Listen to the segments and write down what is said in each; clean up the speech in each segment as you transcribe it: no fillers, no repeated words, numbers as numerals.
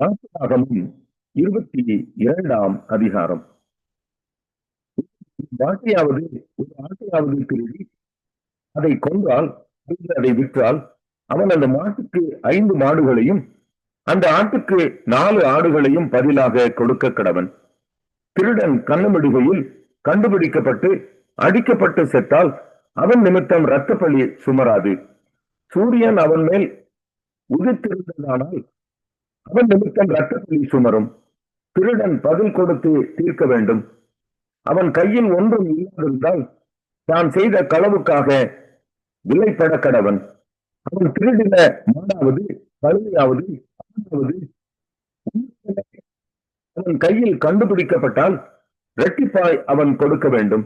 ஆதியாகமம் 22ஆம் அதிகாரம். வாட்டையாவது ஒரு ஆட்டையாவது திருடி அதை கொன்றால் அதை விற்றால் அவன் அந்த மாட்டுக்கு 5 மாடுகளையும் அந்த ஆட்டுக்கு 4 ஆடுகளையும் பதிலாக கொடுக்க கடவன். திருடன் கண்ணமிடுகையில் கண்டுபிடிக்கப்பட்டு அடிக்கப்பட்டு செத்தால் அவன் நிமித்தம் இரத்தப்பழி சுமராது. சூரியன் அவன் மேல் உதித்திருந்ததானால் அவன் நிமித்தம் இரத்தப்பழி சுமரும். திருடன் பதில் கொடுத்து தீர்க்க வேண்டும். அவன் கையில் ஒன்றும் இல்லாதிருந்தால் தான் செய்த களவுக்காக விலைப்பட கடவன். அவன் திருடின மாடாவது கழுதையாவது ஆடாவது அவன் கையில் கண்டுபிடிக்கப்பட்டால் இரட்டிப்பாய் அவன் கொடுக்க வேண்டும்.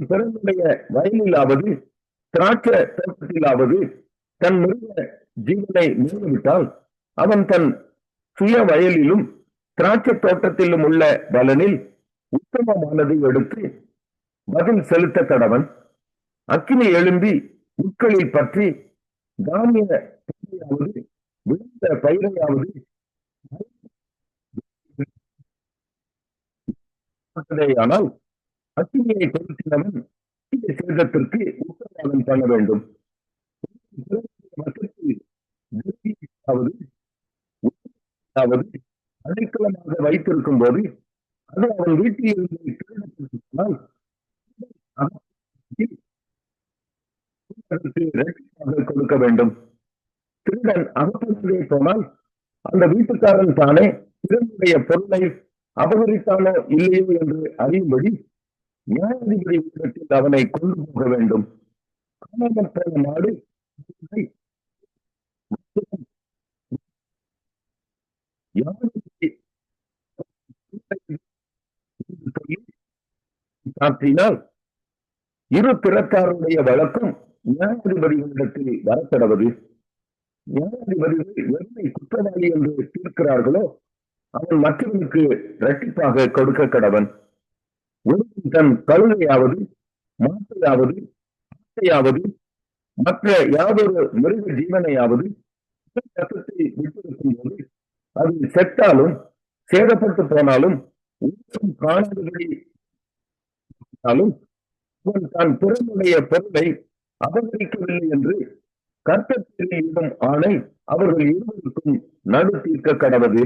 பிறனுடைய வயலிலாவது திராட்சை தோட்டத்திலாவது தன் மிருக ஜீவனை மேலவிட்டால் அவன் தன் சுய வயலிலும் திராட்சை தோட்டத்திலும் உள்ள பலனில் உத்தமமானதை எடுத்து பதில் செலுத்த கடவன். அக்கினி எழும்பி உட்களில் பற்றி தானிய பயிரையாவது விழுந்த பயிரையாவது ஆனால் அக்கினியை கொளுத்தினவன் சேதத்திற்கு உத்தரவாதம் பண்ண வேண்டும். அடைக்கலமாக வைத்திருக்கும் போது அது அவன் வீட்டில் இருந்து கொடுக்க வேண்டும். திருடன் அகப்பட்டதே போனால் அந்த வீட்டுக்காரன் தானே திருடனுடைய பொருளை அபகரித்தானோ இல்லையோ என்று அறியும்படி நியாயாதிபதி வீட்டில் அவனை கொண்டு போக வேண்டும். காணாமல் போன நாடு சாற்றினால் இரு திறத்தாருடைய வழக்கம் நியாயாதிபதிகளிடத்தில் வரக்கடவது. நியாயாதிபதிகள் எவனை குற்றவாளி என்று தீர்க்கிறார்களோ அவன் மற்றவனுக்கு இரட்டிப்பாக கொடுக்க கடவன். ஒருவன் தன் கழுதையாவது மாட்டையாவது ஆட்டையாவது மற்ற யாதொரு மிருக ஜீவனையாவது சட்டத்தை விட்டிருக்கும் போது அது செத்தாலும் சேதப்பட்டு போனாலும் காணாதபடி அவன் தான் பிறனுடைய பொருளை அபகரிக்கவில்லை என்று கர்த்தரிடம் ஆணை அவர்கள் இருவருக்கும் நடு தீர்க்க கடவது.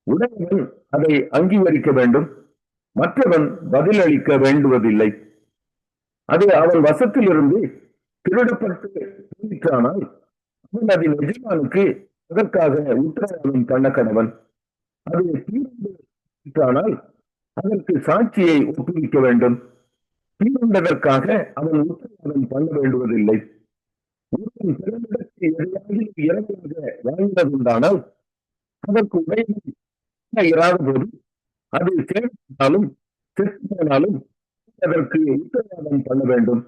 உடனவன் அதை அங்கீகரிக்க வேண்டும், மற்றவன் பதிலளிக்க வேண்டுவதில்லை. அது அவன் வசத்தில் இருந்து திருடப்பட்டு தீர்த்தானால் அவன் அதன் எஜமானுக்கு அதற்காக உத்தரவாதம் பண்ண கடவன். அது தீர்ந்தானால் அதற்கு சாட்சியை ஒப்புவிக்க வேண்டும். தீர்ந்ததற்காக அவன் உத்தரவாதம் பண்ண வேண்டுவதில்லை. ஒருவன் பிறனிடத்தை எதையாவது இரவாக வாழ்ந்ததுண்டானால் அதற்கு உடைமை இராத போது அது சேர்ந்தாலும் செத்து போனாலும் அதற்கு உத்தரவாதம் பண்ண வேண்டும்.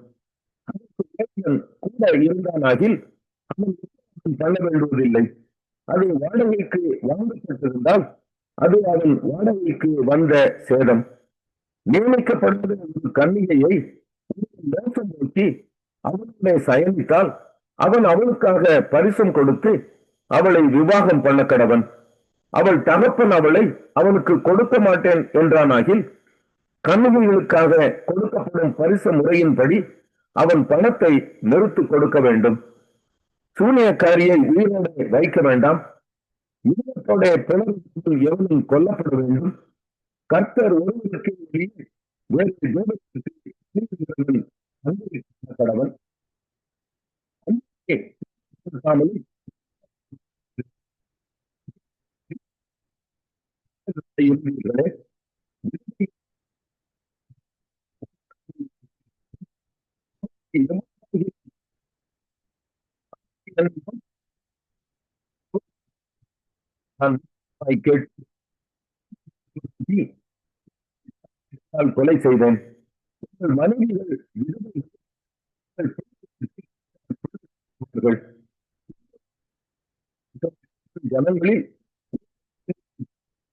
அதற்கு கூட இருந்தானாகில் அவன் உத்தரவாதம் பண்ண வேண்டுவதில்லை. அது வாடகைக்கு வாங்கப்பட்டிருந்தால் அது அவன் வாடகைக்கு வந்த சேதம். நியமிக்கப்படுவது ஒரு கன்னிகையை மோசம் நோக்கி அவனுடைய சயனித்தால் அவன் அவளுக்காக பரிசம் கொடுத்து அவளை விவாகம் பண்ண கடவன். அவள் தகப்பன் அவளை அவனுக்கு கொடுக்க மாட்டேன் என்றானாகில் கன்னிகைகளுக்காக கொடுக்கப்படும் பரிசு முறையின்படி அவன் பணத்தை நிறுத்து கொடுக்க வேண்டும். சூனியக்காரியை உயிரோடு வைக்க வேண்டாம். இதனுடைய பிளவு எவனும் கொல்லப்பட வேண்டும். கர்த்தர் ஒருவருக்கு கடவன். கொலை செய்தேன். மனைவிகள் ஜனங்களில்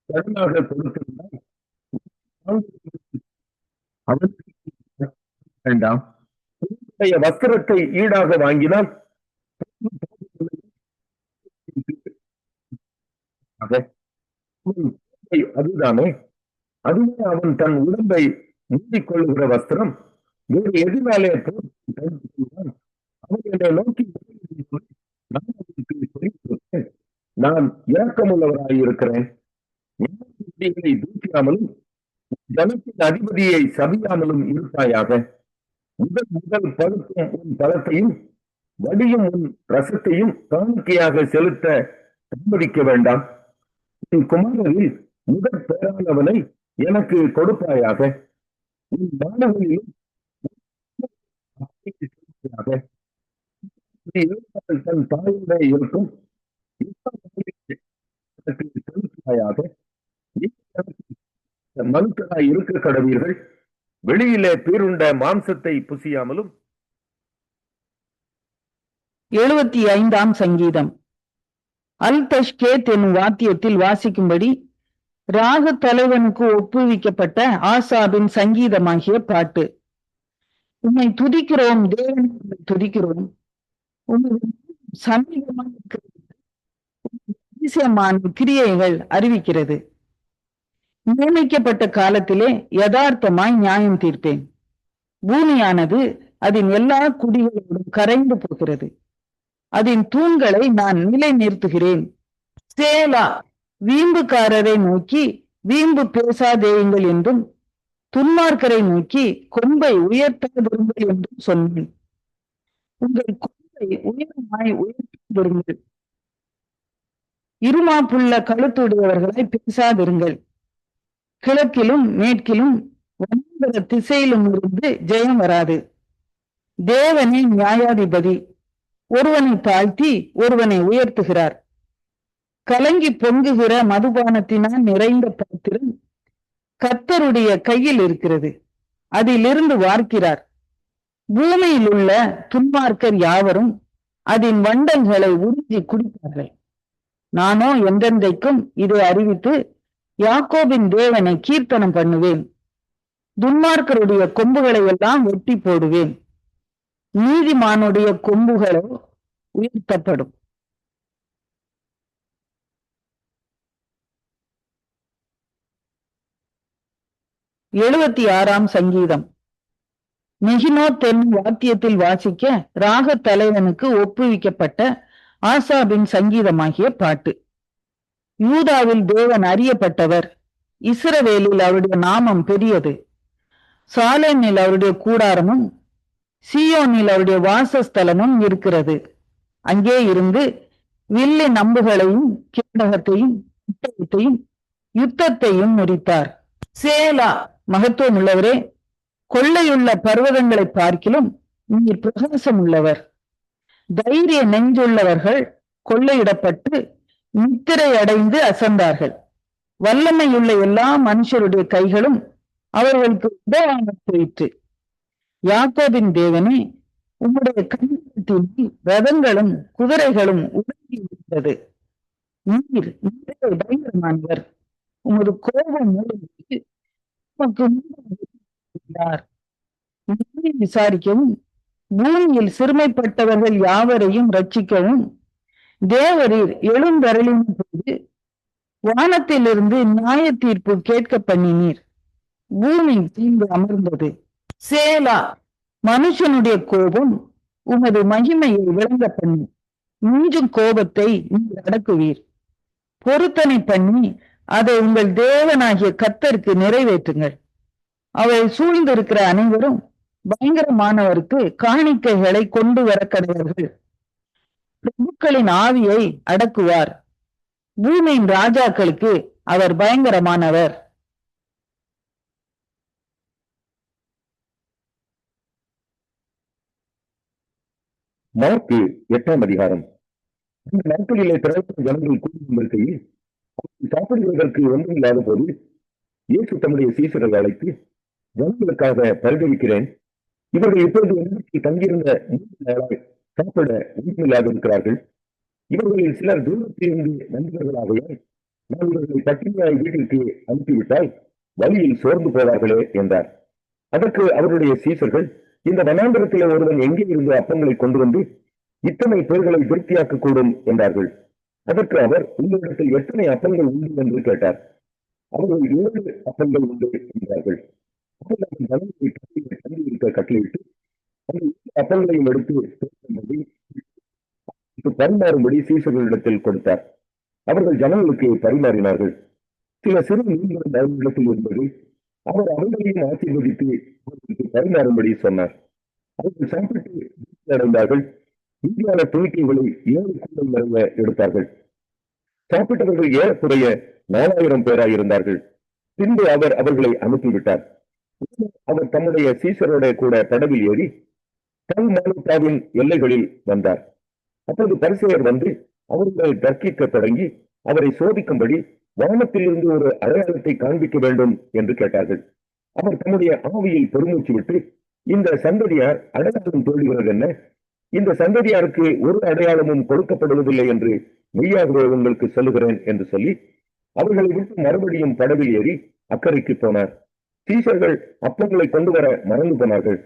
கடனாக கொடுத்திருந்தால் வேண்டாம். வஸ்திரத்தை ஈடாக வாங்கினால் அதுதானே? அதுவே அவன் தன் உடம்பை மூடிக்கொள்ளுகிற வஸ்திரம். வேறு எதினாலே போட்டுக் அவன் என்னை நோக்கி நான் அவனுக்கு சொல்லிக் கொடுத்தேன். நான் இரக்கமுள்ளவராயிருக்கிறேன். தூக்கியாமலும் ஜனத்தின் அதிபதியை சபியாமலும் இருப்பாயாக. முதல் பழுக்கும் உன் பழத்தையும் வடியும் உன் ரசத்தையும் காணிக்கையாக செலுத்த தாமதிக்க வேண்டாம். உன் குமாரரில் முதற் பேரானவனை எனக்கு கொடுப்பாயாக. உன் மாணவர்களிலும் தன் தாயோட இருக்கும் செலுத்துவாயாக. மனுக்களாய் இருக்க கடவீர்கள். வெளியிலே பீருண்ட மாம்சத்தை புசியாமலும். 75ஆம் சங்கீதம். அல் தஷ்கேத் என்னும் வாத்தியத்தில் வாசிக்கும்படி ராக தலைவனுக்கு ஒப்புவிக்கப்பட்ட ஆசாபின் சங்கீதமாகிய பாட்டு. உன்னை துதிக்கிறோம் தேவனை, துதிக்கிறோம். சமீபமான கிரியைகள் அறிவிக்கிறது. நியமிக்கப்பட்ட காலத்திலே யதார்த்தமாய் நியாயம் தீர்ப்பேன். பூமியானது அதன் எல்லா குடிகளோடும் கரைந்து போகிறது. அதன் தூண்களை நான் நிலை நிறுத்துகிறேன். சேலா. வீம்புக்காரரை நோக்கி வீம்பு பேசாதேயுங்கள் என்றும், துன்மார்க்கரை நோக்கி கொம்பை உயர்த்தாதிருங்கள் என்றும் சொன்னேன். உங்கள் கொம்பை உயரமாய் உயர்த்தாதிருங்கள். இருமாப்புள்ள கழுத்துடையவர்களாய் பேசாதிருங்கள். கிழக்கிலும் மேற்கிலும் வனாந்தர திசையிலும் இருந்து ஜெயம் வராது. தேவனே நியாயாதிபதி. ஒருவனை தாழ்த்தி ஒருவனை உயர்த்துகிறார். கலங்கி பொங்குகிற மதுபானத்தினால் நிறைந்த பாத்திரம் கர்த்தருடைய கையில் இருக்கிறது. அதிலிருந்து வார்க்கிறார். பூமியில் உள்ள துன்மார்க்கர் யாவரும் அதன் வண்டல்களை உறிஞ்சி குடிப்பார்கள். நானோ என்றென்றைக்கும் இதை அறிவித்து யாக்கோபின் தேவனை கீர்த்தனம் பண்ணுவேன். துன்மார்க்கருடைய கொம்புகளை எல்லாம் வெட்டி போடுவேன். நீதிமானுடைய கொம்புகளோ உயர்த்தப்படும். 76ஆம் சங்கீதம். மெகினோத் என்னும் வாத்தியத்தில் வாசிக்க ராக தலைவனுக்கு ஒப்புவிக்கப்பட்ட ஆசாபின் சங்கீதமாகிய பாட்டு. யூதாவில் தேவன் அறியப்பட்டவர். இஸ்ரவேலில் அவருடைய நாமம் பெரியது. சாலேமில் அவருடைய கூடாரமும் சீயோனில் அவருடைய வாசஸ்தலமும் இருக்கிறது. அங்கே இருந்து வில்லி நம்புகளையும் கேடகத்தையும் யுத்தத்தையும் முறித்தார். சேலா. மகத்துவம் உள்ளவரே, கொள்ளையுள்ள பர்வதங்களை பார்க்கிலும் நீர் பிரகாசம் உள்ளவர். தைரிய நெஞ்சுள்ளவர்கள் கொள்ளையிடப்பட்டு நித்திரை அடைந்து அசந்தார்கள். வல்லமையுள்ள எல்லா மனுஷருடைய கைகளும் அவர்களுக்கு உதவாக போயிற்று. யாக்கோபின் தேவனே, உம்முடைய கண்ணில் ரதங்களும் குதிரைகளும் உடங்கி இருந்தது. நீர் பயங்கரமானவர். உமது கோபம் விசாரிக்கவும் பூமியில் சிறுமைப்பட்டவர்கள் யாவரையும் ரட்சிக்கவும் தேவரீர் எழுந்தருளின போது வானத்திலிருந்து நியாய தீர்ப்பு கேட்க பண்ணினீர். பூமி தீர்ந்து அமர்ந்தது. சேலா. மனுஷனுடைய கோபம் உமது மகிமையை விளங்க பண்ணி மிஞ்சும் கோபத்தை நீங்கள் அடக்குவீர். பொருத்தனை பண்ணி அதை உங்கள் தேவனாகிய கர்த்தருக்கு நிறைவேற்றுங்கள். அவரை சூழ்ந்திருக்கிற அனைவரும் பயங்கரமானவருக்கு காணிக்கைகளை கொண்டு வர கடவர்கள். பிரபுக்களின் ஆவியை அடக்குவார். பூமியின் ராஜாக்களுக்கு அவர் பயங்கரமானவர். மார்க்கு 8ஆம் அதிகாரம். இந்த நாட்களிலே திரட்டும் ஜனங்கள் கூடியிருக்கையில் சாப்பிடுவதற்கு ஒன்றும் இல்லாத போது இயேசு தம்முடைய சீசரை அழைத்து, ஜனங்களுக்காக பரிதவிக்கிறேன். இவர்கள் இப்பொழுது என்னிடத்தில் தங்கியிருந்த 3 நாளாய் சாப்பிட ஒன்றுமில்லாது இருக்கிறார்கள். இவர்களில் சிலர் தூரத்திலிருந்து நண்பர்களாகையால் நான் இவர்களை பட்டினியாய் வீட்டிற்கு அனுப்பிவிட்டால் வழியில் சோர்ந்து போவார்களே என்றார். அதற்கு அவருடைய சீசர்கள், இந்த வனாந்தரத்திலே ஒருவன் எங்கே இருந்து அப்பங்களை கொண்டு வந்து இத்தனை பேர்களை திருப்தியாக்க கூடும் என்றார்கள். அதற்கு அவர், உங்களிடத்தில் எத்தனை அப்பங்கள் உண்டு என்று கேட்டார். அவர்கள் 7 அப்பங்கள் உண்டு என்றார்கள். அவர்கள் ஜனங்களை தங்கியிருக்க கட்டளையிட்டு அந்த 7 அப்பங்களையும் எடுத்து பரிமாறும்படி சீசர்களிடத்தில் கொடுத்தார். அவர்கள் ஜனங்களுக்கு பரிமாறினார்கள். சில சிறு மீன்களும் அவர்களிடத்தில் இருந்தது. அவர் அவர்களையும் ஆசீர்வதித்து அவர்களுக்கு பரிமாறும்படி சொன்னார். அவர்கள் சாப்பிட்டு திருப்தி அடைந்தார்கள். மீதியான துணிக்கைகளை 7 கூடை நிறைய எடுத்தார்கள். சாப்பிட்டவர்கள் ஏறக்குறைய 4000 பேராய் இருந்தார்கள். பின்பு அவர் அவர்களை அனுப்பிவிட்டார். அவர் தம்முடைய சீசரோட கூட படவில் ஏறி தல்மானுத்தாவின் எல்லைகளில் வந்தார். அப்போது பரிசேயர் வந்து அவர்களை தர்க்கிக்க தொடங்கி அவரை சோதிக்கும்படி வானத்திலிருந்து ஒரு அடையாளத்தை காண்பிக்க வேண்டும் என்று கேட்டார்கள். அவர் தம்முடைய ஆவியில் பெருமூச்சு விட்டு, இந்த சந்ததியார் அடையாளம் தோல்கிறது என்ன? இந்த சந்ததியாருக்கு ஒரு அடையாளமும் கொடுக்கப்படுவதில்லை என்று மெய்யாகவே உங்களுக்கு சொல்லுகிறேன் என்று சொல்லி அவர்களை விட்டு மறுபடியும் படவில் ஏறி அக்கறைக்கு போனார். சீசர்கள் அப்பங்களை கொண்டு வர மறந்து போனார்கள்.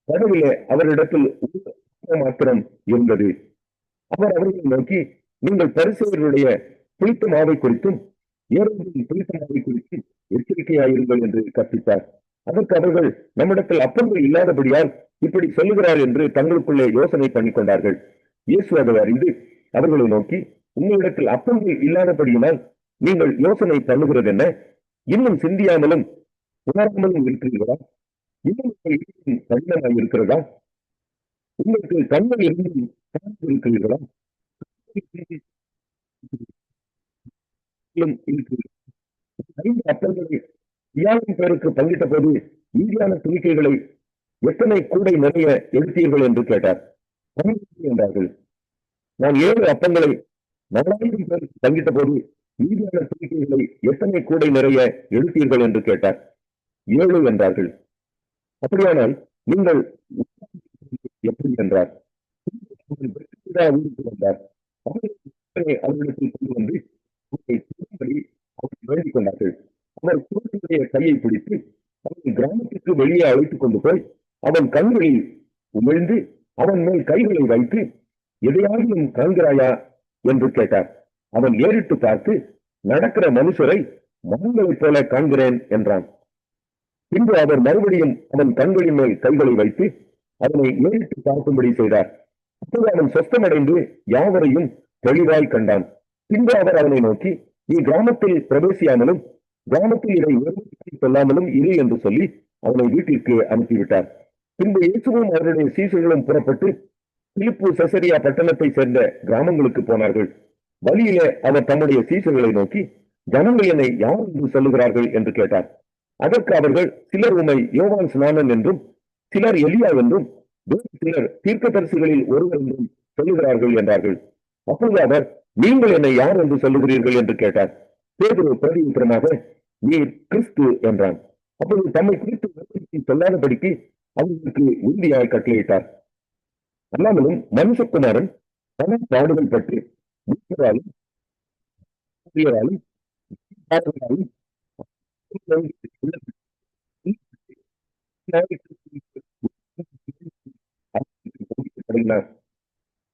படவிலே அவரிடத்தில் மாத்திரம் இருந்தது. அவர் அவர்களை நோக்கி, நீங்கள் பரிசேயருடைய புளித்த மாவை குறித்தும் ஏரோதின் புளித்த மாவை குறித்தும் எச்சரிக்கையாயிருங்கள் என்று கற்பித்தார். அதற்கு அவர்கள், நம்மிடத்தில் அப்பங்கள் இல்லாதபடியால் இப்படி சொல்லுகிறார் என்று தங்களுக்குள்ளே யோசனை பண்ணிக் கொண்டார்கள். இயேசு அதை அறிந்து அவர்களை நோக்கி, உங்களிடத்தில் அப்பங்கள் இல்லாதபடியினால் நீங்கள் யோசனை பண்ணுகிறது என்ன? இன்னும் சிந்தியாமலும் உணராமலும் இருக்கிறீர்களா? இன்னும் கடினமாய் இருக்கிறதா? உங்களுக்கு கண்கள் இருந்தும் இருக்கிறீர்களா? ஐந்து அப்பங்களை 5000 பேருக்கு பங்கிட்ட போது மீதியான துணிக்கைகளை எத்தனை கூடை நிறைய எடுத்தீர்கள் என்று கேட்டார். என்றார்கள். நான் 7 அப்பங்களை 4000 பேருக்கு பங்கிட்ட போது மீதியான துணிக்கைகளை எத்தனை கூடை நிறைய எடுத்தீர்கள் என்று கேட்டார். 7 என்றார்கள். அப்படியானால் நீங்கள் எப்படி என்றார். ஊருக்கு வந்தார். அவர்களிடத்தில் கொண்டு வந்து வேண்டிக் கொண்டார்கள். அவர் குருத்துடைய கையை பிடித்து அவன் கிராமத்திற்கு வெளியே அழைத்துக் கொண்டு போய் அவன் கண்களில் உமிழ்ந்து அவன் மேல் கைகளை வைத்து, எதையாவது காண்கிறாயா என்று கேட்டார். அவன் ஏறிட்டு பார்த்து, நடக்கிற மனுஷரை மரங்களைப் போல காண்கிறேன் என்றான். பின்பு அவர் மறுபடியும் அவன் கண்களின் மேல் கைகளை வைத்து அவனை ஏறிட்டு பார்க்கும்படி செய்தார். அப்போது அவன் சொஸ்தமடைந்து யாவரையும் தெளிவாய் கண்டான். பின்பு அவர் அவனை நோக்கி, நீ கிராமத்தில் பிரவேசியாமலும் கிராமத்தில் இதை சொல்லாமலும் இரு என்று சொல்லி அவனை வீட்டிற்கு அனுப்பிவிட்டார். பின்பு இயேசுவும் அவருடைய சீசர்களும் புறப்பட்டு பிலிப்பு செசரியா பட்டணத்தை சேர்ந்த கிராமங்களுக்கு போனார்கள். வழியிலே அவர் தம்முடைய சீசர்களை நோக்கி, ஜனங்கள் என்னை யார் என்று சொல்லுகிறார்கள் என்று கேட்டார். அதற்கு அவர்கள், சிலர் உம்மை யோவான் ஸ்நானன் என்றும், சிலர் எலியா என்றும், சிலர் தீர்க்கதரிசிகளில் ஒருவர் என்றும் சொல்லுகிறார்கள் என்றார்கள். அப்பொழுது அவர், நீங்கள் என்னை யார் என்று சொல்லுகிறீர்கள் என்று கேட்டார். பேதுரு பிரதியுத்தரமாக, நீர் கிறிஸ்து என்றான். அப்பொழுது தம்மை குறித்து சொல்லாதபடிக்கு அவர்களுக்கு உறுதியாய் கட்டளையிட்டார். அல்லாமலும் மனுஷகுமாரன் பல பாடுகள் பற்றி மீட்பராலும்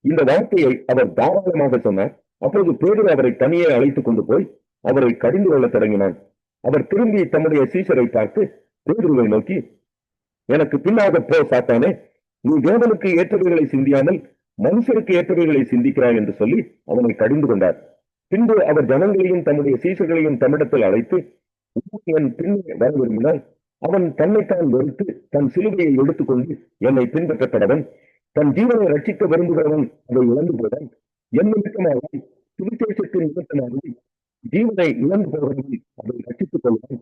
இந்த வார்த்தையை அவர் தாராளமாக சொன்னார். அப்போது பேதுரு அவரை தனியே அழைத்துக் கொண்டு போய் அவரை கடிந்து கொள்ள தொடங்கினான். அவர் திரும்பி தம்முடைய சீசரை பார்த்து பேதுருவை நோக்கி, எனக்கு பின்னாக போ சாத்தானே, நீ தேவனுக்கு ஏற்றவைகளை சிந்தியாமல் மனுஷருக்கு ஏற்றவைகளை சிந்திக்கிறாய் என்று சொல்லி அவனை கடிந்து கொண்டார். பின்பு அவர் ஜனங்களையும் தம்முடைய சீசர்களையும் தம்மிடத்தில் அழைத்து, என் பின்னே வர விரும்பினால் அவன் தன்னைத்தான் வெறுத்து தன் சிலுவையை எடுத்துக்கொண்டு என்னை பின்பற்றப்படவன், தன் ஜீவனை ரட்சிக்க விரும்புகிறவன் அதை இழந்து போவான், என் நிமித்தமாகவும் சுவிசேஷத்தின் நிமித்தமாகவும் ஜீவனை இழந்து போகிறவன் அதை ரட்சித்துக் கொள்வான்.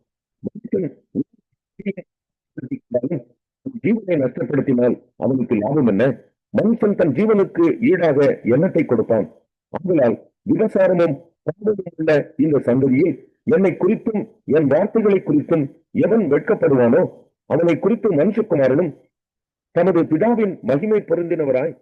ஜீவனை நஷ்டப்படுத்தினால் அவனுக்கு லாபம் என்ன? மனுஷன் தன் ஜீவனுக்கு ஈடாக எண்ணத்தை கொடுப்பான். ஆதலால் விபசாரமும் உள்ள இந்த சந்ததியில் என்னை குறித்தும் என் வார்த்தைகளை குறித்தும் எவன் வெட்கப்படுவானோ அவனை குறித்து மனுஷகுமாரனும் தனது பிதாவின் மகிமை பொருந்தினவராய்